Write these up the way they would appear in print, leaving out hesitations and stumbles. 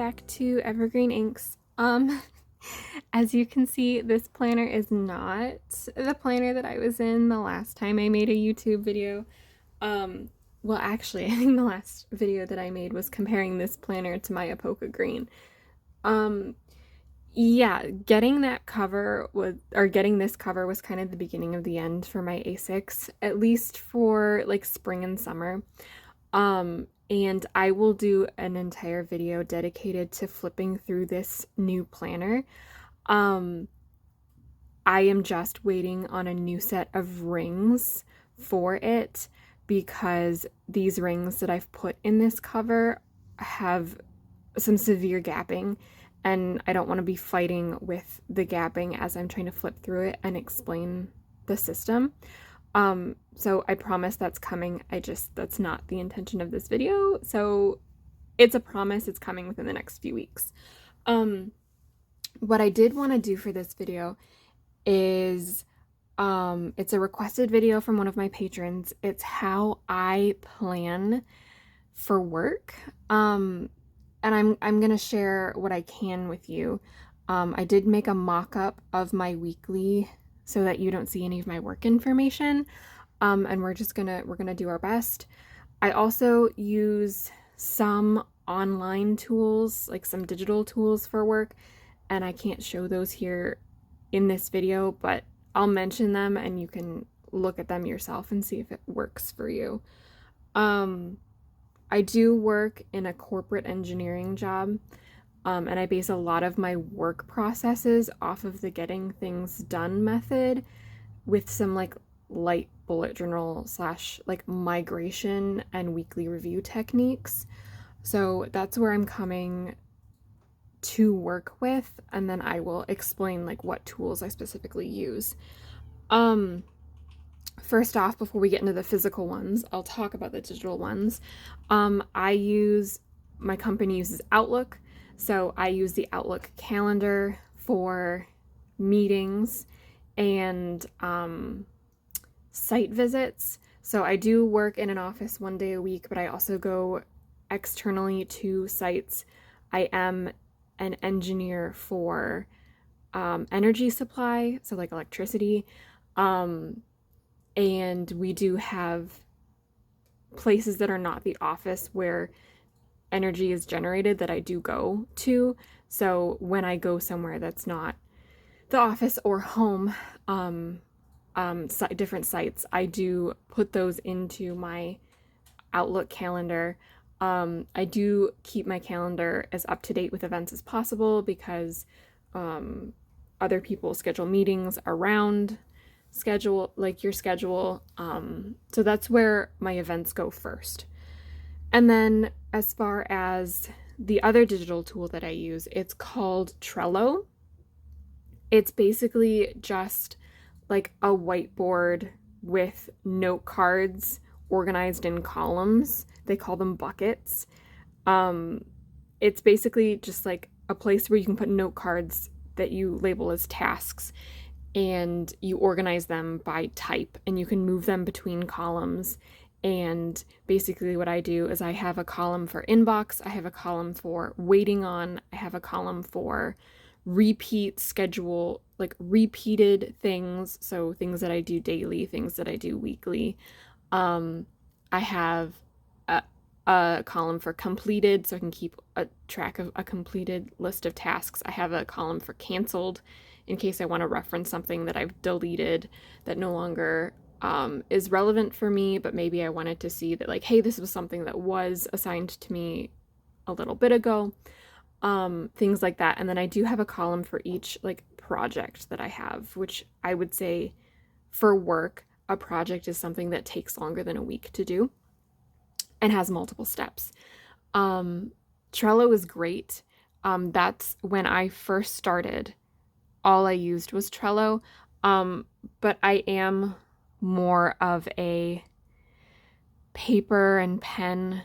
back to Evergreen Inks. As you can see, this planner is not the planner that I was in the last time I made a YouTube video. Well, actually, I think the last video that I made was comparing this planner to my Apoca Green. Yeah, getting this cover was kind of the beginning of the end for my A6, at least for like spring and summer. And I will do an entire video dedicated to flipping through this new planner. I am just waiting on a new set of rings for it because these rings that I've put in this cover have some severe gapping, and I don't want to be fighting with the gapping as I'm trying to flip through it and explain the system. So I promise that's coming. That's not the intention of this video. So it's a promise, it's coming within the next few weeks. What I did want to do for this video is, it's a requested video from one of my patrons. It's how I plan for work. And I'm gonna share what I can with you. I did make a mock-up of my weekly so that you don't see any of my work information. And we're gonna do our best. I also use some online tools, like some digital tools for work, and I can't show those here in this video, but I'll mention them and you can look at them yourself and see if it works for you. I do work in a corporate engineering job, and I base a lot of my work processes off of the getting things done method with some like light bullet journal / like migration and weekly review techniques. So that's where I'm coming to work with, and then I will explain like what tools I specifically use. First off, before we get into the physical ones, I'll talk about the digital ones. My company uses Outlook, so I use the Outlook calendar for meetings and site visits. So I do work in an office 1 day a week, but I also go externally to sites. I am an engineer for energy supply, so like electricity. And we do have places that are not the office where energy is generated that I do go to. So when I go somewhere that's not the office or home, different sites, I do put those into my Outlook calendar. I do keep my calendar as up to date with events as possible because other people schedule meetings around your schedule. So that's where my events go first. And then as far as the other digital tool that I use, it's called Trello. It's basically just like a whiteboard with note cards organized in columns. They call them buckets. It's basically just like a place where you can put note cards that you label as tasks, and you organize them by type, and you can move them between columns. And basically what I do is I have a column for inbox, I have a column for waiting on, I have a column for repeat schedule, like repeated things, so things that I do daily, things that I do weekly. I have a column for completed, so I can keep a track of a completed list of tasks. I have a column for canceled, in case I want to reference something that I've deleted that no longer is relevant for me, but maybe I wanted to see that, like, hey, this was something that was assigned to me a little bit ago, things like that. And then I do have a column for each like project that I have, which I would say for work, a project is something that takes longer than a week to do and has multiple steps. Trello is great. That's when I first started. All I used was Trello, but I am more of a paper and pen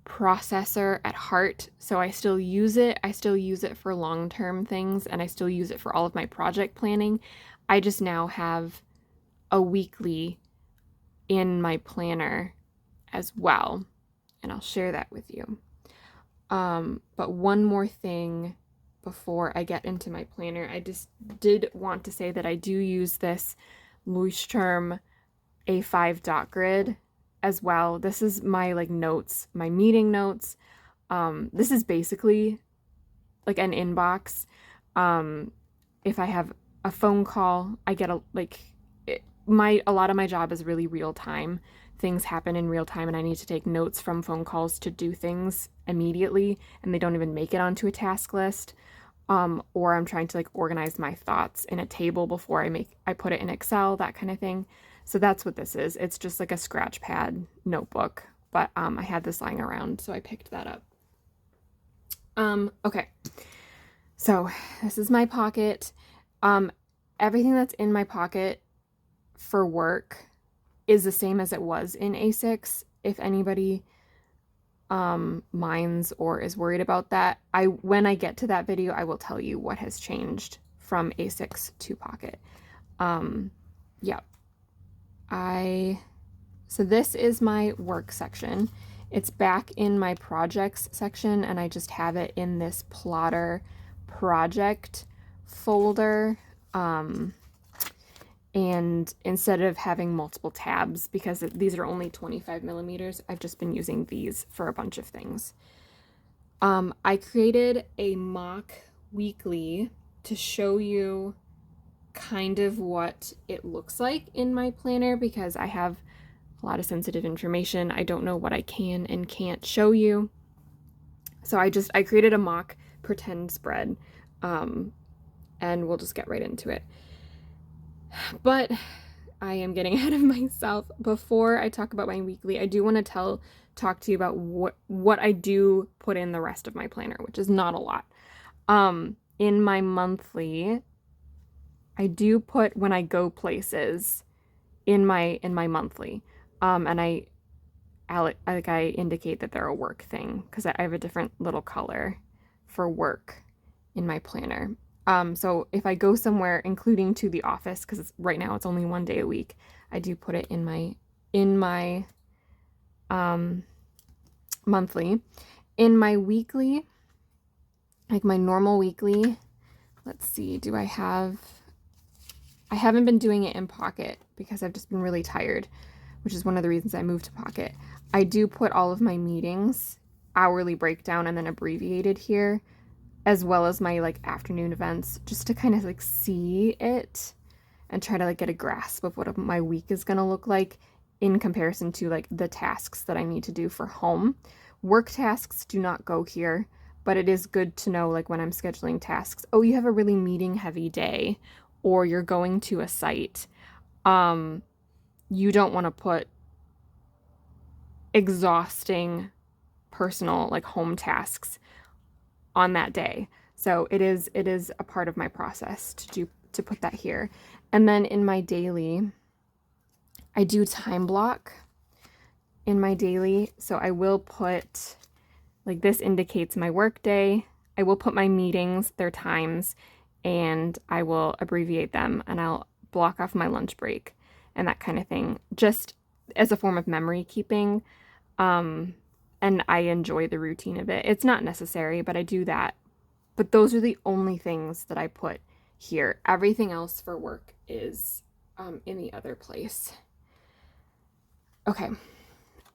processor at heart, so I still use it. I still use it for long-term things, and I still use it for all of my project planning. I just now have a weekly in my planner as well, and I'll share that with you. But one more thing before I get into my planner, I just did want to say that I do use this Leuchtturm A5 dot grid as well. This is my like notes, my meeting notes. This is basically like an inbox. If I have a phone call, I get a lot of my job is really real time. Things happen in real time and I need to take notes from phone calls to do things immediately and they don't even make it onto a task list. Or I'm trying to like organize my thoughts in a table before I put it in Excel, that kind of thing. So that's what this is. It's just like a scratch pad notebook, but I had this lying around, so I picked that up. Okay. So this is my pocket. Everything that's in my pocket for work is the same as it was in A6. If anybody minds or is worried about that, when I get to that video, I will tell you what has changed from A6 to Pocket. Yeah. So this is my work section. It's back in my projects section, and I just have it in this plotter project folder. And instead of having multiple tabs, because these are only 25 millimeters, I've just been using these for a bunch of things. I created a mock weekly to show you kind of what it looks like in my planner, because I have a lot of sensitive information. I don't know what I can and can't show you. So I created a mock pretend spread, and we'll just get right into it. But I am getting ahead of myself. Before I talk about my weekly, I do want to talk to you about what I do put in the rest of my planner, which is not a lot. In my monthly, I do put when I go places in my monthly. And I indicate that they're a work thing because I have a different little color for work in my planner. So if I go somewhere, including to the office, because right now it's only one day a week, I do put it in my monthly. In my weekly, like my normal weekly, let's see, I haven't been doing it in Pocket because I've just been really tired, which is one of the reasons I moved to Pocket. I do put all of my meetings, hourly breakdown, and then abbreviated here, as well as my like afternoon events, just to kind of like see it and try to like get a grasp of what my week is going to look like in comparison to like the tasks that I need to do for home. Work tasks do not go here, but it is good to know like when I'm scheduling tasks, oh, you have a really meeting heavy day or you're going to a site. You don't want to put exhausting personal like home tasks on that day. So it is a part of my process to put that here. And then in my daily, I do time block in my daily. So I will put, like this indicates my work day. I will put my meetings, their times, and I will abbreviate them and I'll block off my lunch break and that kind of thing, just as a form of memory keeping. And I enjoy the routine of it. It's not necessary, but I do that. But those are the only things that I put here. Everything else for work is in the other place. Okay.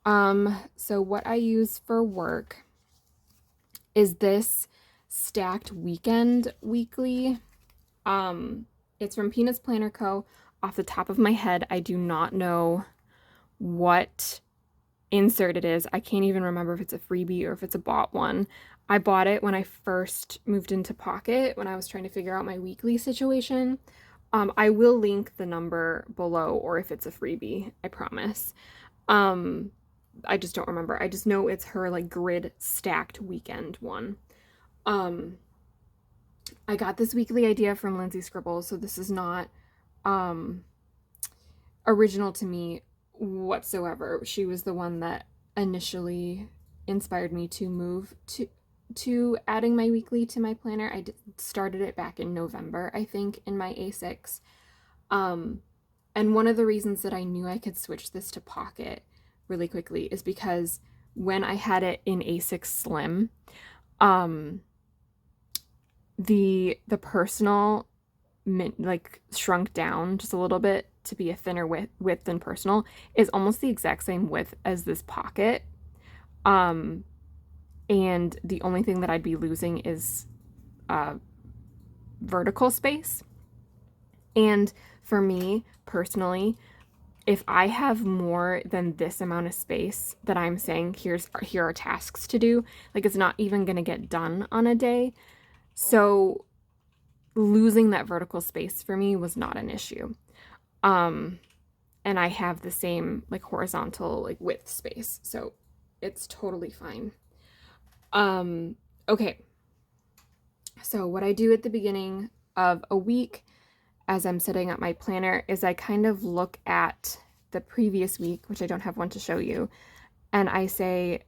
So what I use for work is this stacked weekend weekly. It's from Peanuts Planner Co. Off the top of my head, I do not know what insert it is. I can't even remember if it's a freebie or if it's a bought one. I bought it when I first moved into Pocket when I was trying to figure out my weekly situation. I will link the number below, or if it's a freebie, I promise. I just don't remember. I just know it's her like grid stacked weekend one. I got this weekly idea from Lindsey Scribbles, so this is not original to me whatsoever. She was the one that initially inspired me to move to adding my weekly to my planner. I started it back in November, I think, in my A6. And one of the reasons that I knew I could switch this to Pocket really quickly is because when I had it in A6 Slim, um, the personal like shrunk down just a little bit to be a thinner width than personal is almost the exact same width as this pocket. And the only thing that I'd be losing is vertical space. And for me personally, if I have more than this amount of space that I'm saying here are tasks to do, like it's not even going to get done on a day. So losing that vertical space for me was not an issue. And I have the same like horizontal like width space, so it's totally fine. Okay. So what I do at the beginning of a week as I'm setting up my planner is I kind of look at the previous week, which I don't have one to show you, and I say,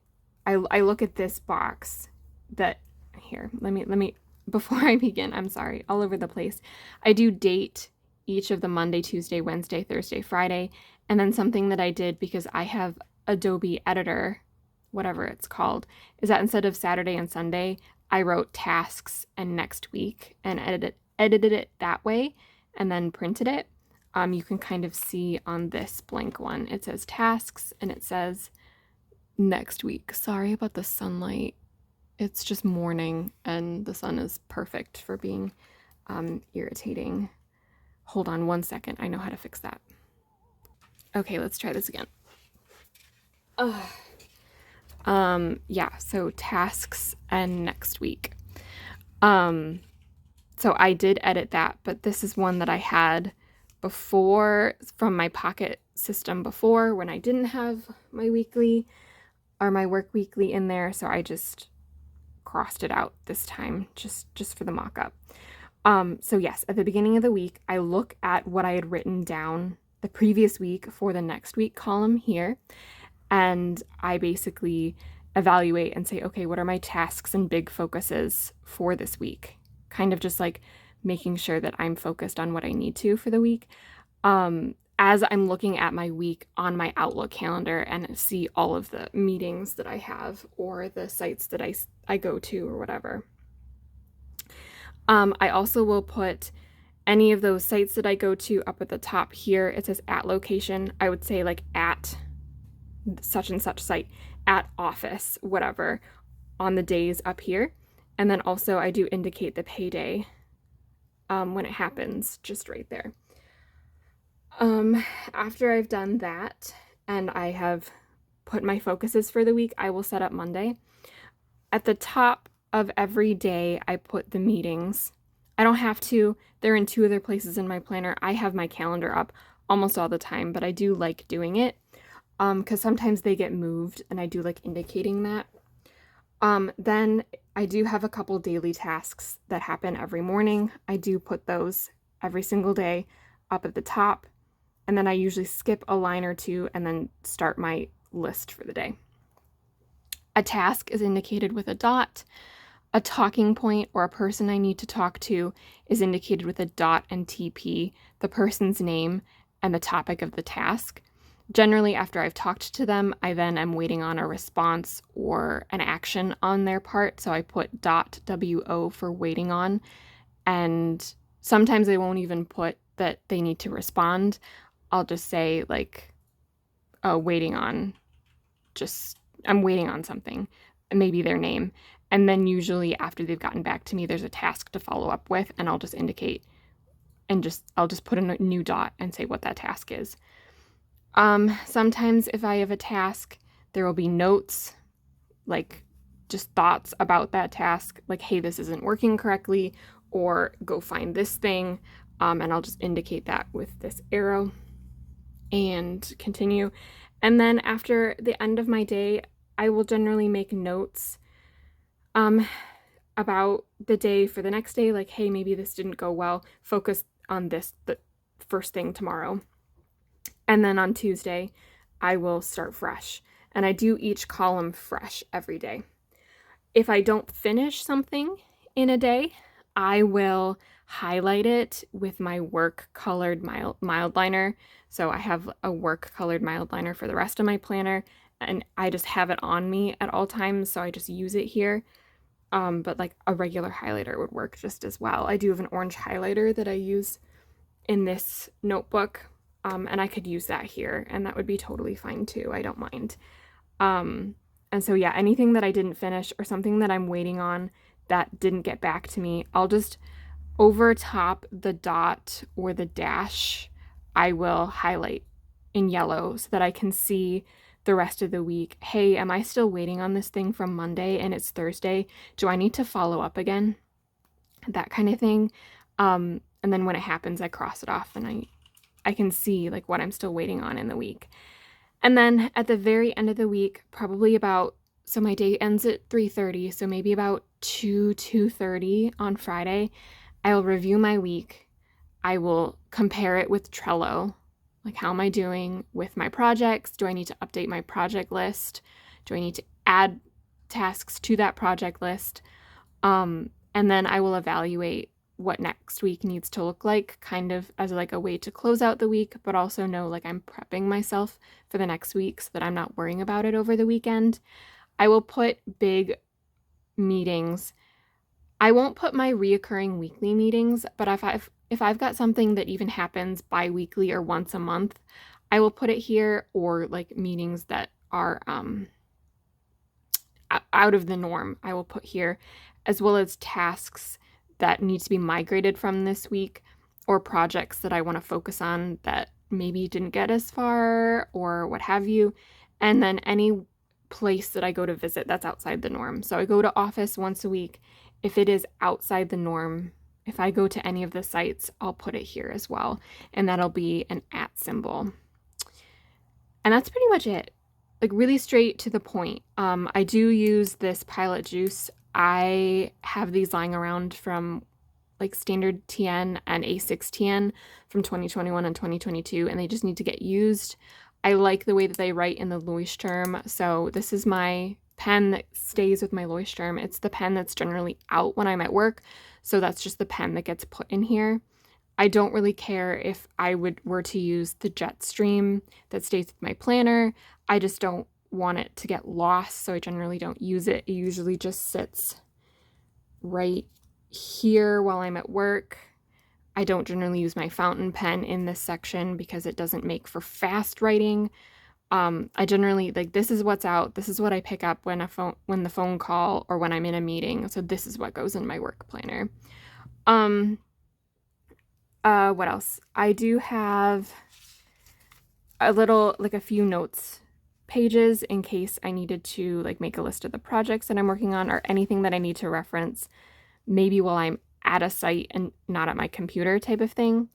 I look at this box that here, let me, before I begin, I'm sorry, all over the place. I do date each of the Monday, Tuesday, Wednesday, Thursday, Friday, and then something that I did because I have Adobe Editor, whatever it's called, is that instead of Saturday and Sunday, I wrote tasks and next week and edited it that way and then printed it. You can kind of see on this blank one, it says tasks and it says next week. Sorry about the sunlight. It's just morning and the sun is perfect for being irritating. Hold on one second. I know how to fix that. Okay, let's try this again. Yeah, so tasks and next week. So I did edit that, but this is one that I had before from my Pocket system before when I didn't have my weekly or my work weekly in there, so I just crossed it out this time just for the mock-up. So yes, at the beginning of the week, I look at what I had written down the previous week for the next week column here, and I basically evaluate and say, okay, what are my tasks and big focuses for this week? Kind of just like making sure that I'm focused on what I need to for the week. As I'm looking at my week on my Outlook calendar and see all of the meetings that I have or the sites that I go to or whatever. I also will put any of those sites that I go to up at the top here. It says at location. I would say like at such and such site, at office, whatever, on the days up here. And then also I do indicate the payday when it happens, just right there. After I've done that and I have put my focuses for the week, I will set up Monday. At the top of every day, I put the meetings. I don't have to. They're in two other places in my planner. I have my calendar up almost all the time, but I do like doing it because sometimes they get moved and I do like indicating that. Then I do have a couple daily tasks that happen every morning. I do put those every single day up at the top, and then I usually skip a line or two and then start my list for the day. A task is indicated with a dot. A talking point or a person I need to talk to is indicated with a dot and TP, the person's name and the topic of the task. Generally, after I've talked to them, I then am waiting on a response or an action on their part. So I put dot WO for waiting on. And sometimes I won't even put that they need to respond. I'll just say like, waiting on, I'm waiting on something, maybe their name. And then usually after they've gotten back to me, there's a task to follow up with, and I'll just indicate and I'll just put a new dot and say what that task is. Sometimes if I have a task, there will be notes, like just thoughts about that task, like, hey, this isn't working correctly, or go find this thing. And I'll just indicate that with this arrow and continue. And then after the end of my day, I will generally make notes about the day for the next day, like, hey, maybe this didn't go well. Focus on this the first thing tomorrow. And then on Tuesday, I will start fresh. And I do each column fresh every day. If I don't finish something in a day, I will highlight it with my work colored mild liner. So I have a work colored mild liner for the rest of my planner. and I just have it on me at all times, so I just use it here. But like a regular highlighter would work just as well. I do have an orange highlighter that I use in this notebook, and I could use that here, and that would be totally fine too. I don't mind. And so yeah, anything that I didn't finish or something that I'm waiting on that didn't get back to me, I'll just over top the dot or the dash, I will highlight in yellow so that I can see the rest of the week. Hey, am I still waiting on this thing from Monday and it's Thursday? Do I need to follow up again? That kind of thing. And then when it happens, I cross it off and I can see like what I'm still waiting on in the week. And then at the very end of the week, probably about, so my day ends at 3:30, so maybe about 2:30 on Friday, I will review my week. I will compare it with Trello. Like, how am I doing with my projects? Do I need to update my project list? Do I need to add tasks to that project list? And then I will evaluate what next week needs to look like, kind of as like a way to close out the week, but also know like I'm prepping myself for the next week so that I'm not worrying about it over the weekend. I will put big meetings. I won't put my reoccurring weekly meetings, but if I've got something that even happens bi-weekly or once a month, I will put it here, or like meetings that are out of the norm, I will put here, as well as tasks that need to be migrated from this week, or projects that I want to focus on that maybe didn't get as far or what have you. And then any place that I go to visit that's outside the norm. So I go to office once a week. If it is outside the norm, if I go to any of the sites, I'll put it here as well. And that'll be an @ symbol. And that's pretty much it. Like really straight to the point. I do use this Pilot Juice. I have these lying around from like standard TN and A6TN from 2021 and 2022, and they just need to get used. I like the way that they write in the Leuchtturm. So this is my pen that stays with my Leuchtturm. It's the pen that's generally out when I'm at work. So that's just the pen that gets put in here. I don't really care if I were to use the Jetstream that stays with my planner. I just don't want it to get lost, so I generally don't use it. It usually just sits right here while I'm at work. I don't generally use my fountain pen in this section because it doesn't make for fast writing. I generally, like, this is what's out. This is what I pick up when the phone call or when I'm in a meeting. So this is what goes in my work planner. What else? I do have a few notes pages in case I needed to like make a list of the projects that I'm working on or anything that I need to reference, maybe while I'm at a site and not at my computer type of thing.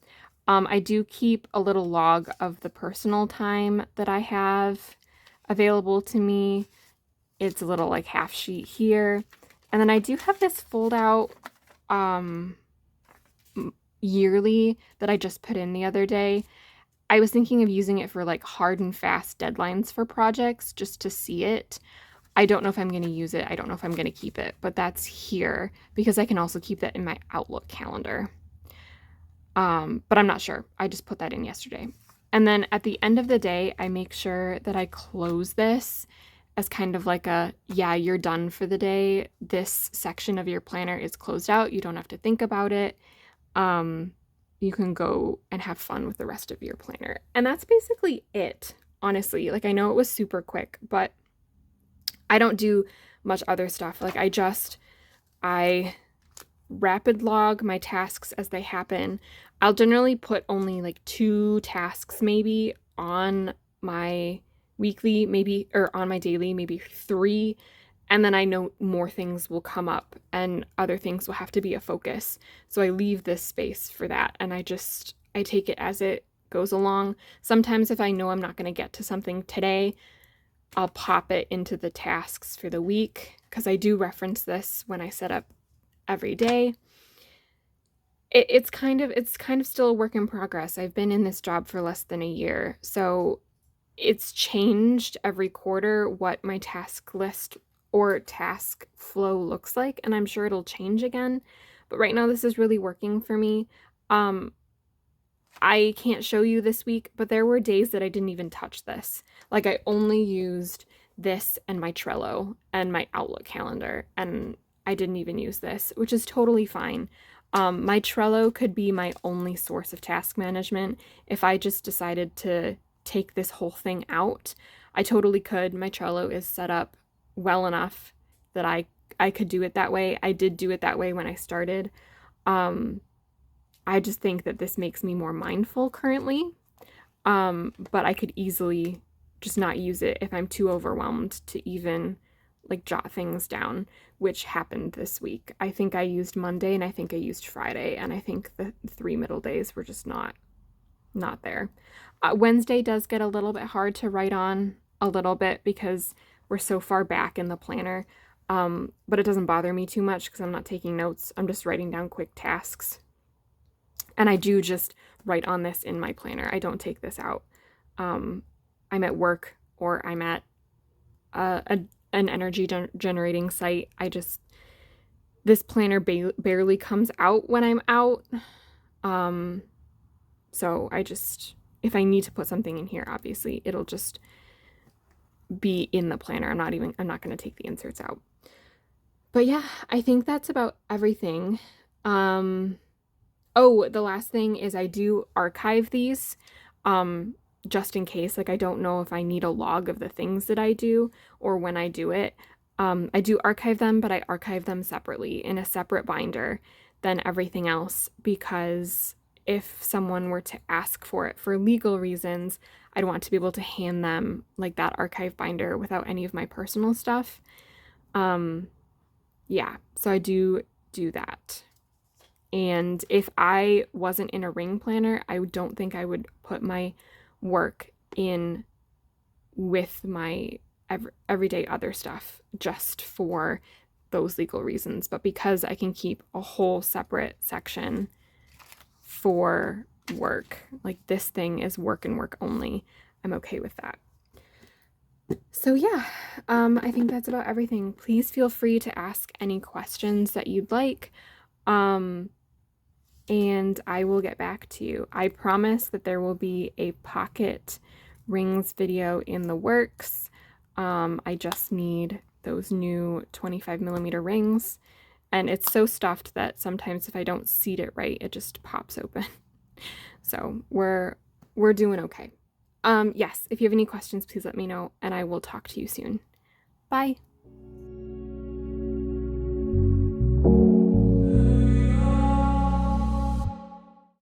I do keep a little log of the personal time that I have available to me. It's a little like half sheet here. And then I do have this fold out yearly that I just put in the other day. I was thinking of using it for like hard and fast deadlines for projects just to see it. I don't know if I'm going to use it. I don't know if I'm going to keep it, but that's here because I can also keep that in my Outlook calendar. But I'm not sure. I just put that in yesterday. And then at the end of the day, I make sure that I close this as kind of like yeah, you're done for the day. This section of your planner is closed out. You don't have to think about it. You can go and have fun with the rest of your planner. And that's basically it, honestly. Like, I know it was super quick, but I don't do much other stuff. Like, I rapid log my tasks as they happen. I'll generally put only like 2 tasks maybe on my weekly, maybe, or on my daily, maybe 3. And then I know more things will come up and other things will have to be a focus. So I leave this space for that. And I take it as it goes along. Sometimes if I know I'm not going to get to something today, I'll pop it into the tasks for the week because I do reference this when I set up every day. It's kind of still a work in progress. I've been in this job for less than a year. So it's changed every quarter what my task list or task flow looks like, and I'm sure it'll change again. But right now this is really working for me. I can't show you this week, but there were days that I didn't even touch this. Like, I only used this and my Trello and my Outlook calendar, and I didn't even use this, which is totally fine. My Trello could be my only source of task management. If I just decided to take this whole thing out, I totally could. My Trello is set up well enough that I could do it that way. I did do it that way when I started. I just think that this makes me more mindful currently. But I could easily just not use it if I'm too overwhelmed to even like jot things down, which happened this week. I think I used Monday and I think I used Friday, and I think the 3 middle days were just not there. Wednesday does get a little bit hard to write on a little bit because we're so far back in the planner. But it doesn't bother me too much because I'm not taking notes. I'm just writing down quick tasks. And I do just write on this in my planner. I don't take this out. I'm at work or I'm at an energy generating site. This planner barely comes out when I'm out. So if I need to put something in here, obviously it'll just be in the planner. I'm not going to take the inserts out. But yeah, I think that's about everything. Oh, the last thing is I do archive these, just in case. Like, I don't know if I need a log of the things that I do or when I do it. I do archive them, but I archive them separately in a separate binder than everything else, because if someone were to ask for it for legal reasons, I'd want to be able to hand them like that archive binder without any of my personal stuff. Yeah, so I do that. And if I wasn't in a ring planner, I don't think I would put my work in with my everyday other stuff just for those legal reasons. But because I can keep a whole separate section for work, like this thing is work and work only, I'm okay with that. So yeah, I think that's about everything. Please feel free to ask any questions that you'd like. And I will get back to you. I promise that there will be a pocket rings video in the works. I just need those new 25mm rings, and it's so stuffed that sometimes if I don't seat it right, it just pops open. So we're doing okay. Yes, if you have any questions, please let me know, and I will talk to you soon. Bye.